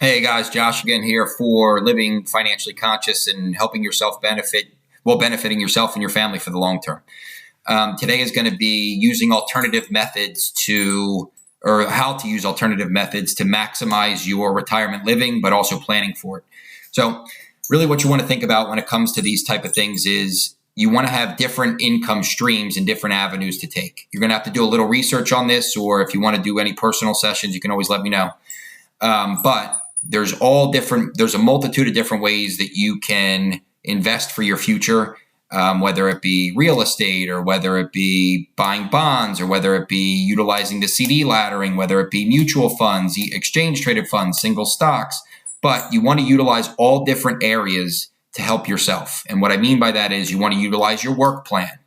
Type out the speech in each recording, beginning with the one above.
Hey guys, Josh again here for living financially conscious and helping yourself benefiting yourself and your family for the long term. Today is going to be using alternative methods or how to use alternative methods to maximize your retirement living, but also planning for it. So really what you want to think about when it comes to these type of things is you want to have different income streams and different avenues to take. You're going to have to do a little research on this, or if you want to do any personal sessions, you can always let me know. But there's a multitude of different ways that you can invest for your future, whether it be real estate or whether it be buying bonds or whether it be utilizing the CD laddering, whether it be mutual funds, exchange traded funds, single stocks. But you want to utilize all different areas to help yourself. And what I mean by that is you want to utilize your work plan.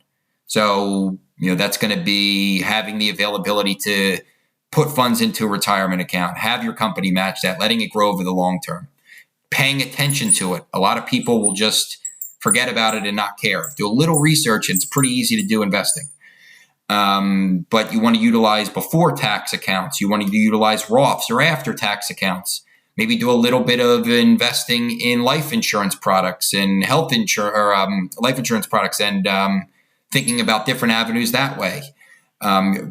So, that's going to be having the availability to put funds into a retirement account, have your company match that, letting it grow over the long term, paying attention to it. A lot of people will just forget about it and not care. Do a little research, and it's pretty easy to do investing. But you want to utilize before tax accounts. You want to utilize Roths or after tax accounts. Maybe do a little bit of investing in life insurance products and life insurance products, and thinking about different avenues that way.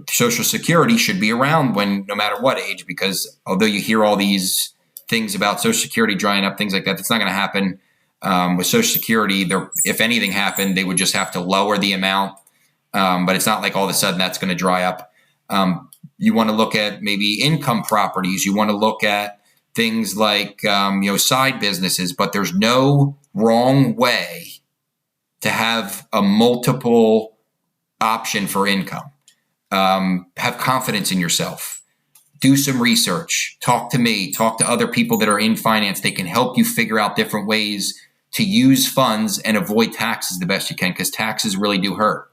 Social Security should be around no matter what age, because although you hear all these things about Social Security drying up, things like that, it's not going to happen. With Social Security, if anything happened, they would just have to lower the amount. But it's not like all of a sudden that's going to dry up. You want to look at maybe income properties. You want to look at things like, side businesses, but there's no wrong way to have a multiple option for income. Have confidence in yourself. Do some research. Talk to me. Talk to other people that are in finance. They can help you figure out different ways to use funds and avoid taxes the best you can, because taxes really do hurt.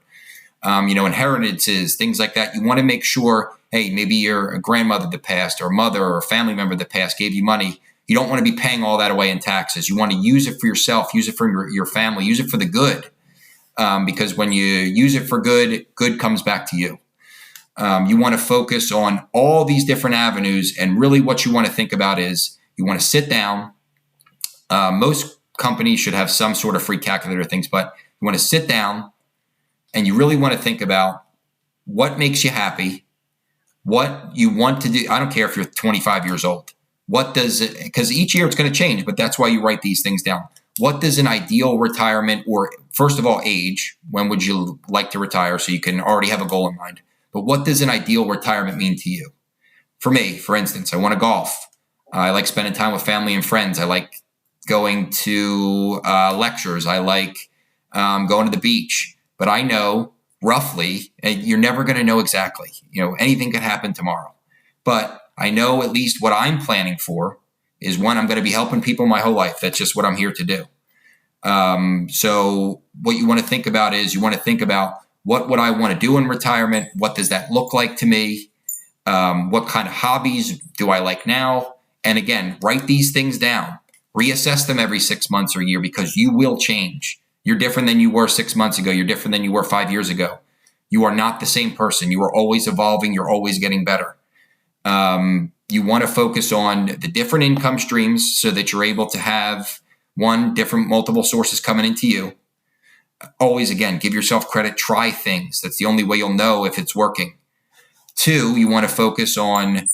Inheritances, things like that. You want to make sure, hey, maybe your grandmother that passed, or mother or a family member that passed gave you money. You don't want to be paying all that away in taxes. You want to use it for yourself, use it for your family, use it for the good. Because when you use it for good, good comes back to you. You want to focus on all these different avenues, and really what you want to think about is you want to sit down. Most companies should have some sort of free calculator things, but you want to sit down and you really want to think about what makes you happy, what you want to do. I don't care if you're 25 years old. Because each year it's going to change, but that's why you write these things down. What does an ideal retirement, or first of all, age, when would you like to retire, so you can already have a goal in mind? But what does an ideal retirement mean to you? For me, for instance, I want to golf. I like spending time with family and friends. I like going to lectures. I like going to the beach. But I know roughly, and you're never going to know exactly. Anything could happen tomorrow. But I know at least what I'm planning for is, one, I'm going to be helping people my whole life. That's just what I'm here to do. So what you want to think about is you want to think about, what would I want to do in retirement? What does that look like to me? What kind of hobbies do I like now? And again, write these things down. Reassess them every 6 months or a year, because you will change. You're different than you were 6 months ago. You're different than you were 5 years ago. You are not the same person. You are always evolving. You're always getting better. You want to focus on the different income streams so that you're able to have, one, different multiple sources coming into you. Always, again, give yourself credit. Try things. That's the only way you'll know if it's working. Two, you want to focus on,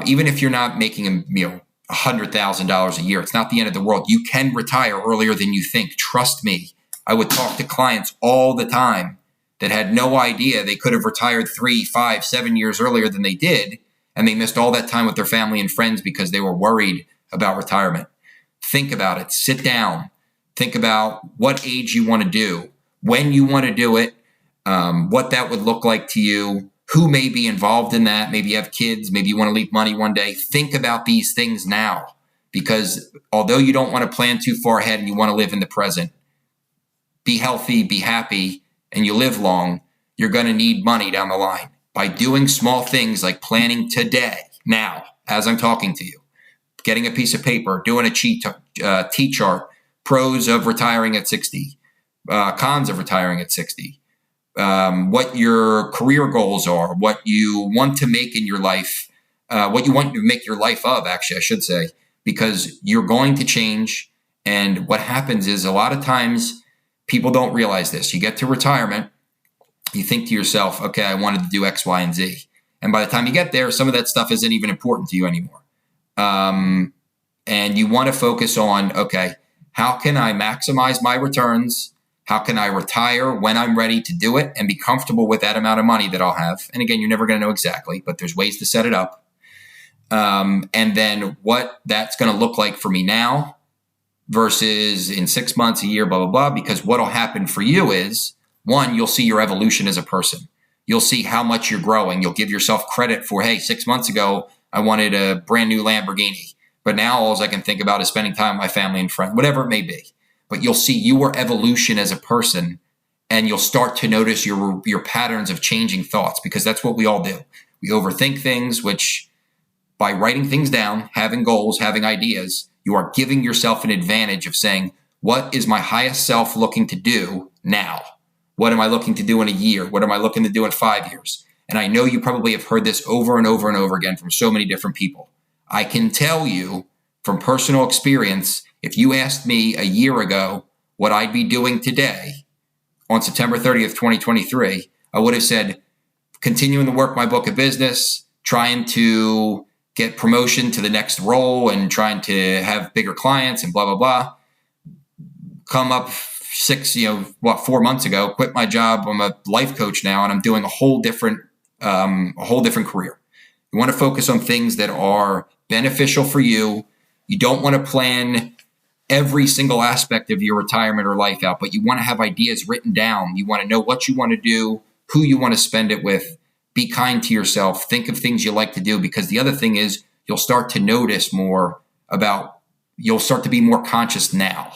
even if you're not making $100,000 a year, it's not the end of the world. You can retire earlier than you think. Trust me. I would talk to clients all the time that had no idea they could have retired 3, 5, 7 years earlier than they did, and they missed all that time with their family and friends because they were worried about retirement. Think about it. Sit down. Think about what age you want to do, when you want to do it, what that would look like to you, who may be involved in that. Maybe you have kids. Maybe you want to leave money one day. Think about these things now, because although you don't want to plan too far ahead and you want to live in the present, be healthy, be happy, and you live long, you're going to need money down the line. By doing small things like planning today, now, as I'm talking to you, getting a piece of paper, doing a T-chart, pros of retiring at 60, cons of retiring at 60, what your career goals are, what you want to make in your life, what you want to make your life of, actually, I should say, because you're going to change. And what happens is a lot of times people don't realize this. You get to retirement, you think to yourself, okay, I wanted to do X, Y, and Z. And by the time you get there, some of that stuff isn't even important to you anymore. And you want to focus on, okay, how can I maximize my returns? How can I retire when I'm ready to do it and be comfortable with that amount of money that I'll have? And again, you're never going to know exactly, but there's ways to set it up. And then what that's going to look like for me now versus in 6 months, a year, blah, blah, blah. Because what'll happen for you is, one, you'll see your evolution as a person. You'll see how much you're growing. You'll give yourself credit for, hey, 6 months ago, I wanted a brand new Lamborghini. But now all I can think about is spending time with my family and friends, whatever it may be. But you'll see your evolution as a person, and you'll start to notice your patterns of changing thoughts, because that's what we all do. We overthink things, which by writing things down, having goals, having ideas, you are giving yourself an advantage of saying, what is my highest self looking to do now? What am I looking to do in a year? What am I looking to do in 5 years? And I know you probably have heard this over and over and over again from so many different people. I can tell you from personal experience, if you asked me a year ago what I'd be doing today on September 30th, 2023, I would have said, continuing to work my book of business, trying to get promotion to the next role and trying to have bigger clients and blah, blah, blah. Come up 4 months ago, quit my job. I'm a life coach now, and I'm doing a whole different career. You want to focus on things that are beneficial for you. You don't want to plan every single aspect of your retirement or life out, but you want to have ideas written down. You want to know what you want to do, who you want to spend it with. Be kind to yourself. Think of things you like to do, because the other thing is you'll start to notice more you'll start to be more conscious now.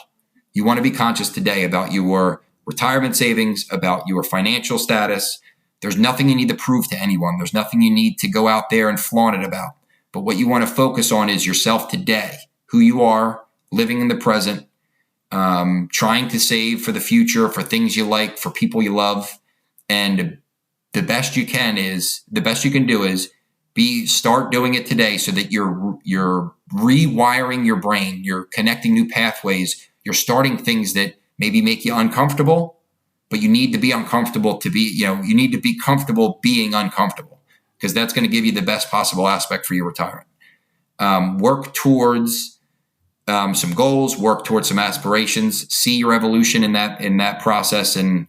You want to be conscious today about your retirement savings, about your financial status. There's nothing you need to prove to anyone. There's nothing you need to go out there and flaunt it about. But what you want to focus on is yourself today, who you are, living in the present, trying to save for the future, for things you like, for people you love. And the best you can do is start doing it today, so that you're rewiring your brain, you're connecting new pathways, you're starting things that maybe make you uncomfortable, but you need to be uncomfortable you need to be comfortable being uncomfortable, because that's going to give you the best possible aspect for your retirement. Work towards some goals, work towards some aspirations, see your evolution in that process, and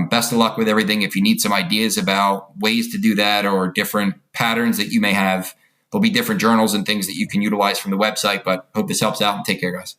best of luck with everything. If you need some ideas about ways to do that or different patterns that you may have, there'll be different journals and things that you can utilize from the website. But hope this helps out, and take care, guys.